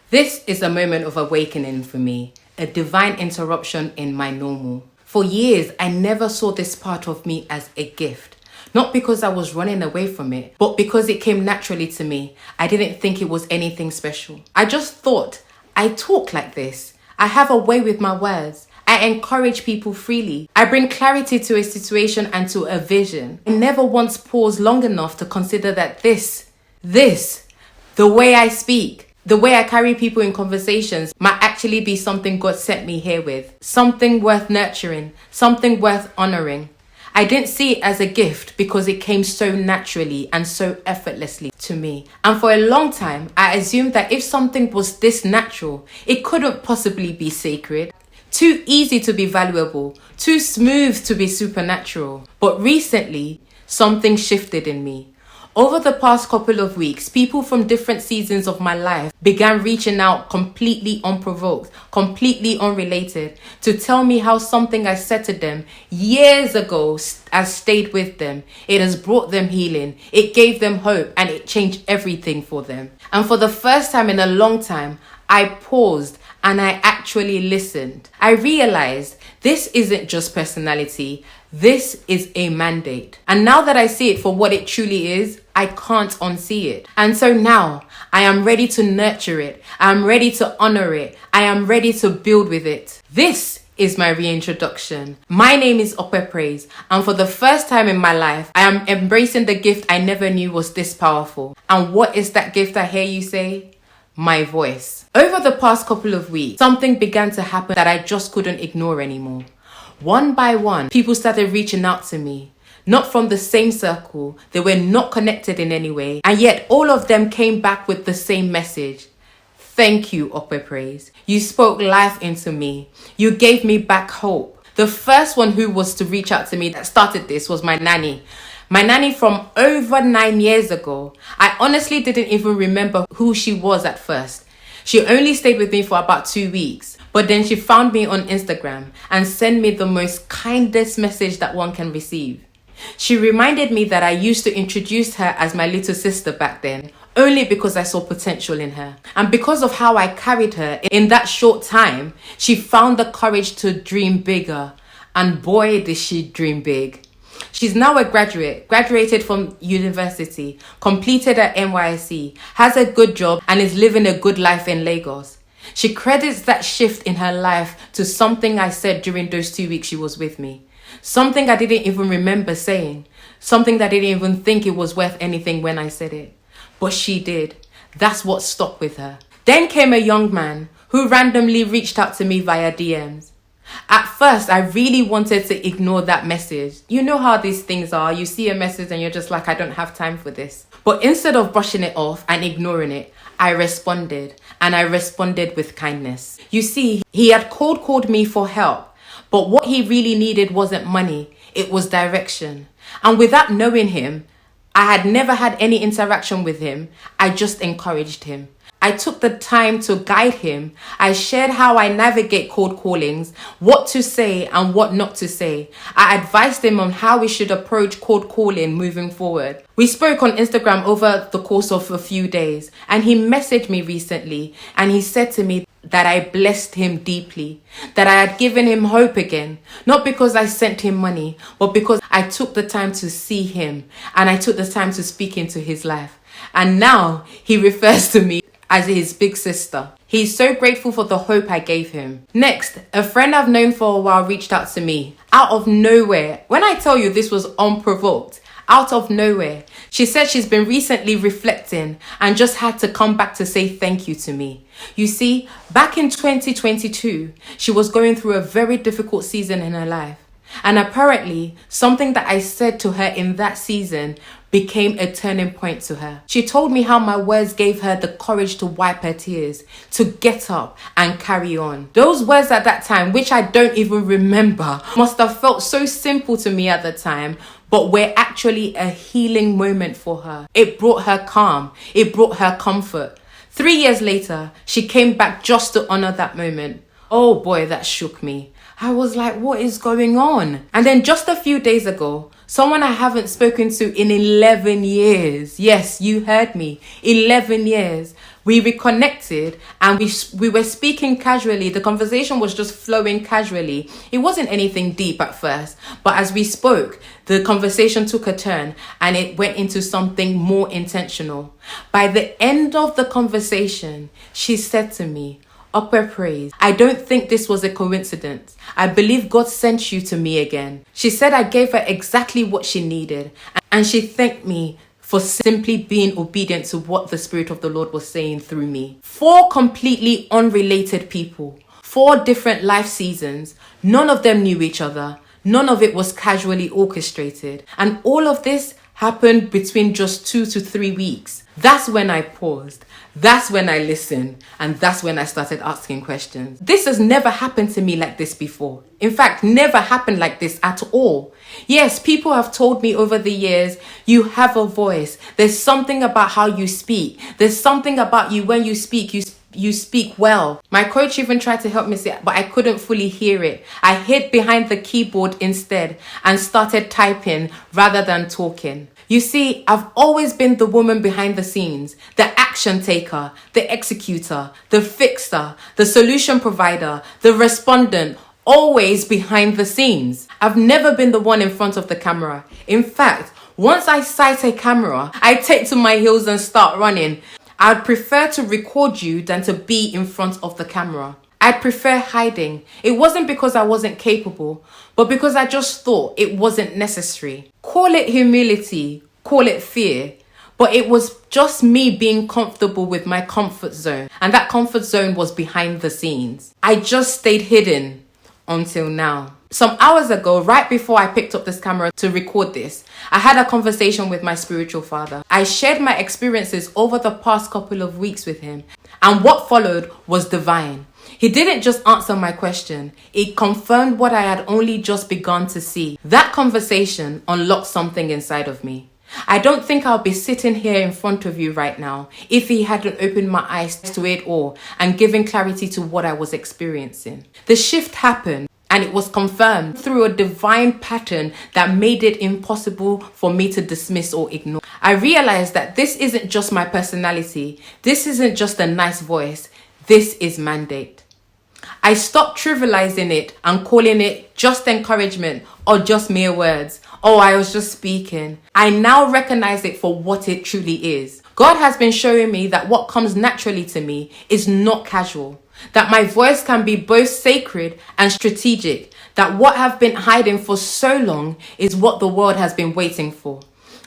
This is a moment of awakening for me, a divine interruption in my normal. For years, I never saw this part of me as a gift. Not because I was running away from it, but because it came naturally to me. I didn't think it was anything special. I just thought, I talk like this. I have a way with my words. I encourage people freely. I bring clarity to a situation and to a vision. I never once paused long enough to consider that the way I speak, the way I carry people in conversations might actually be something God sent me here with. Something worth nurturing, something worth honoring. I didn't see it as a gift because it came so naturally and so effortlessly to me. And for a long time, I assumed that if something was this natural, it couldn't possibly be sacred. Too easy to be valuable, too smooth to be supernatural. But recently, something shifted in me. Over the past couple of weeks, people from different seasons of my life began reaching out completely unprovoked, completely unrelated, to tell me how something I said to them years ago has stayed with them. It has brought them healing, it gave them hope, and it changed everything for them. And for the first time in a long time, I paused and I actually listened. I realized this isn't just personality, this is a mandate. And now that I see it for what it truly is, I can't unsee it. And so now I am ready to nurture it. I am ready to honor it. I am ready to build with it. This is my reintroduction. My name is OpePraise, and for the first time in my life, I am embracing the gift I never knew was this powerful. And what is that gift I hear you say? My voice. Over the past couple of weeks, something began to happen that I just couldn't ignore anymore. One by one, people started reaching out to me. Not from the same circle, they were not connected in any way, and yet all of them came back with the same message. Thank you, OpePraise. You spoke life into me. You gave me back hope. The first one who was to reach out to me that started this was my nanny. My nanny from over 9 years ago. I honestly didn't even remember who she was at first. She only stayed with me for about 2 weeks, but then she found me on Instagram and sent me the most kindest message that one can receive. She reminded me that I used to introduce her as my little sister back then, only because I saw potential in her. And because of how I carried her in that short time, she found the courage to dream bigger. And boy, did she dream big. She's now a graduated from university, completed her NYSC, has a good job, and is living a good life in Lagos. She credits that shift in her life to something I said during those 2 weeks she was with me. Something I didn't even remember saying. Something that I didn't even think it was worth anything when I said it. But she did. That's what stuck with her. Then came a young man who randomly reached out to me via DMs. At first, I really wanted to ignore that message. You know how these things are. You see a message and you're just like, I don't have time for this. But instead of brushing it off and ignoring it, I responded. And I responded with kindness. You see, he had called me for help. But what he really needed wasn't money. It was direction. And without knowing him, I had never had any interaction with him. I just encouraged him. I took the time to guide him. I shared how I navigate cold callings, what to say and what not to say. I advised him on how we should approach cold calling moving forward. We spoke on Instagram over the course of a few days, and he messaged me recently and he said to me that I blessed him deeply, that I had given him hope again, not because I sent him money, but because I took the time to see him and I took the time to speak into his life. And now he refers to me as his big sister. He's so grateful for the hope I gave him. Next, a friend I've known for a while reached out to me out of nowhere. When I tell you this was unprovoked, out of nowhere. She said she's been recently reflecting and just had to come back to say thank you to me. You see, back in 2022, she was going through a very difficult season in her life. And apparently, something that I said to her in that season became a turning point to her. She told me how my words gave her the courage to wipe her tears, to get up and carry on. Those words at that time, which I don't even remember, must have felt so simple to me at the time, but were actually a healing moment for her. It brought her calm. It brought her comfort. 3 years later, she came back just to honor that moment. Oh boy, that shook me. I was like, what is going on? And then just a few days ago, someone I haven't spoken to in 11 years. Yes, you heard me. 11 years. We reconnected and we were speaking casually. The conversation was just flowing casually. It wasn't anything deep at first, but as we spoke, the conversation took a turn and it went into something more intentional. By the end of the conversation, she said to me, OpePraise, I don't think this was a coincidence. I believe God sent you to me again. She said I gave her exactly what she needed, and she thanked me for simply being obedient to what the Spirit of the Lord was saying through me. 4 completely unrelated people, 4 different life seasons. None of them knew each other. None of it was casually orchestrated. And all of this happened between just 2 to 3 weeks. That's when I paused. That's when I listened. And that's when I started asking questions. This has never happened to me like this before. In fact, never happened like this at all. Yes, people have told me over the years, you have a voice. There's something about how you speak. There's something about you when you speak. You speak well. My coach even tried to help me say, but I couldn't fully hear it. I hid behind the keyboard instead and started typing rather than talking. You see, I've always been the woman behind the scenes, the action taker, the executor, the fixer, the solution provider, the respondent, always behind the scenes. I've never been the one in front of the camera. In fact, once I sight a camera, I take to my heels and start running. I'd prefer to record you than to be in front of the camera. I'd prefer hiding. It wasn't because I wasn't capable, but because I just thought it wasn't necessary. Call it humility, call it fear, but it was just me being comfortable with my comfort zone, and that comfort zone was behind the scenes. I just stayed hidden until now. Some hours ago, right before I picked up this camera to record this, I had a conversation with my spiritual father. I shared my experiences over the past couple of weeks with him, and what followed was divine. He didn't just answer my question, it confirmed what I had only just begun to see. That conversation unlocked something inside of me. I don't think I'll be sitting here in front of you right now if he hadn't opened my eyes to it all and given clarity to what I was experiencing. The shift happened, and it was confirmed through a divine pattern that made it impossible for me to dismiss or ignore. I realized that this isn't just my personality. This isn't just a nice voice. This is mandate. I stopped trivializing it and calling it just encouragement or just mere words. Oh, I was just speaking. I now recognize it for what it truly is. God has been showing me that what comes naturally to me is not casual. That my voice can be both sacred and strategic. That what I've been hiding for so long is what the world has been waiting for.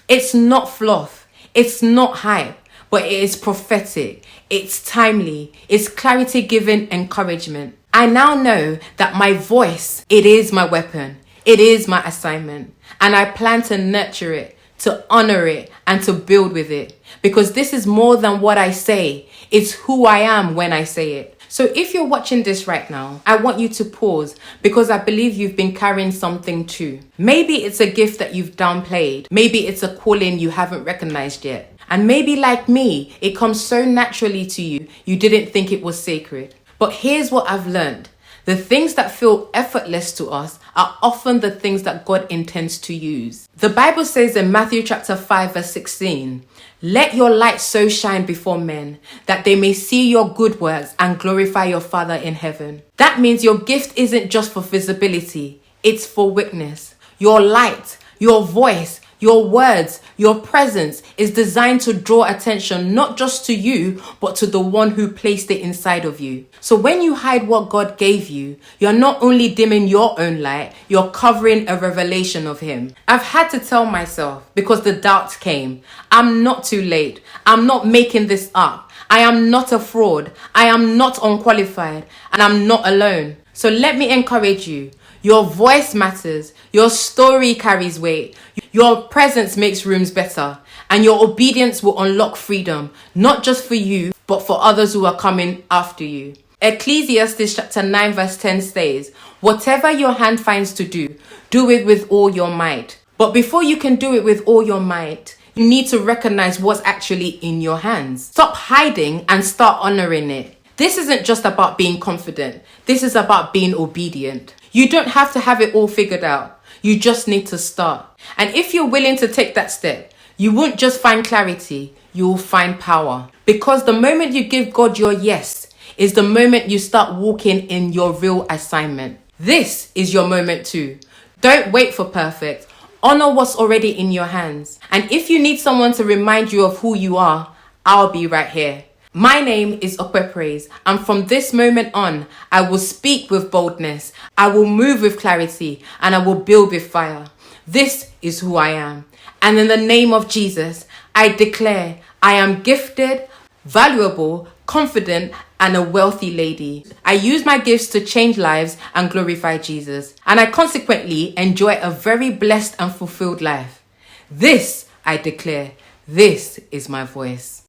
It's not fluff. It's not hype. But it is prophetic. It's timely. It's clarity-giving encouragement. I now know that my voice, it is my weapon. It is my assignment. And I plan to nurture it, to honor it, and to build with it. Because this is more than what I say. It's who I am when I say it. So if you're watching this right now, I want you to pause because I believe you've been carrying something too. Maybe it's a gift that you've downplayed. Maybe it's a calling you haven't recognized yet. And maybe like me, it comes so naturally to you, you didn't think it was sacred. But here's what I've learned. The things that feel effortless to us are often the things that God intends to use. The Bible says in Matthew chapter 5 verse 16, let your light so shine before men that they may see your good works and glorify your Father in heaven. That means your gift isn't just for visibility, it's for witness. Your light, your voice, your words, your presence is designed to draw attention not just to you, but to the one who placed it inside of you. So when you hide what God gave you, you're not only dimming your own light, you're covering a revelation of Him. I've had to tell myself, because the doubts came, I'm not too late. I'm not making this up. I am not a fraud. I am not unqualified. And I'm not alone. So let me encourage you. Your voice matters. Your story carries weight. Your presence makes rooms better. And your obedience will unlock freedom, not just for you, but for others who are coming after you. Ecclesiastes chapter 9 verse 10 says, whatever your hand finds to do, do it with all your might. But before you can do it with all your might, you need to recognize what's actually in your hands. Stop hiding and start honoring it. This isn't just about being confident. This is about being obedient. You don't have to have it all figured out. You just need to start. And if you're willing to take that step, you won't just find clarity. you will find power. Because the moment you give God your yes is the moment you start walking in your real assignment. This is your moment too. Don't wait for perfect. Honor what's already in your hands. And if you need someone to remind you of who you are, I'll be right here. My name is OpePraise, and from this moment on, I will speak with boldness, I will move with clarity, and I will build with fire. This is who I am. And in the name of Jesus, I declare I am gifted, valuable, confident, and a wealthy lady. I use my gifts to change lives and glorify Jesus. And I consequently enjoy a very blessed and fulfilled life. This, I declare, this is my voice.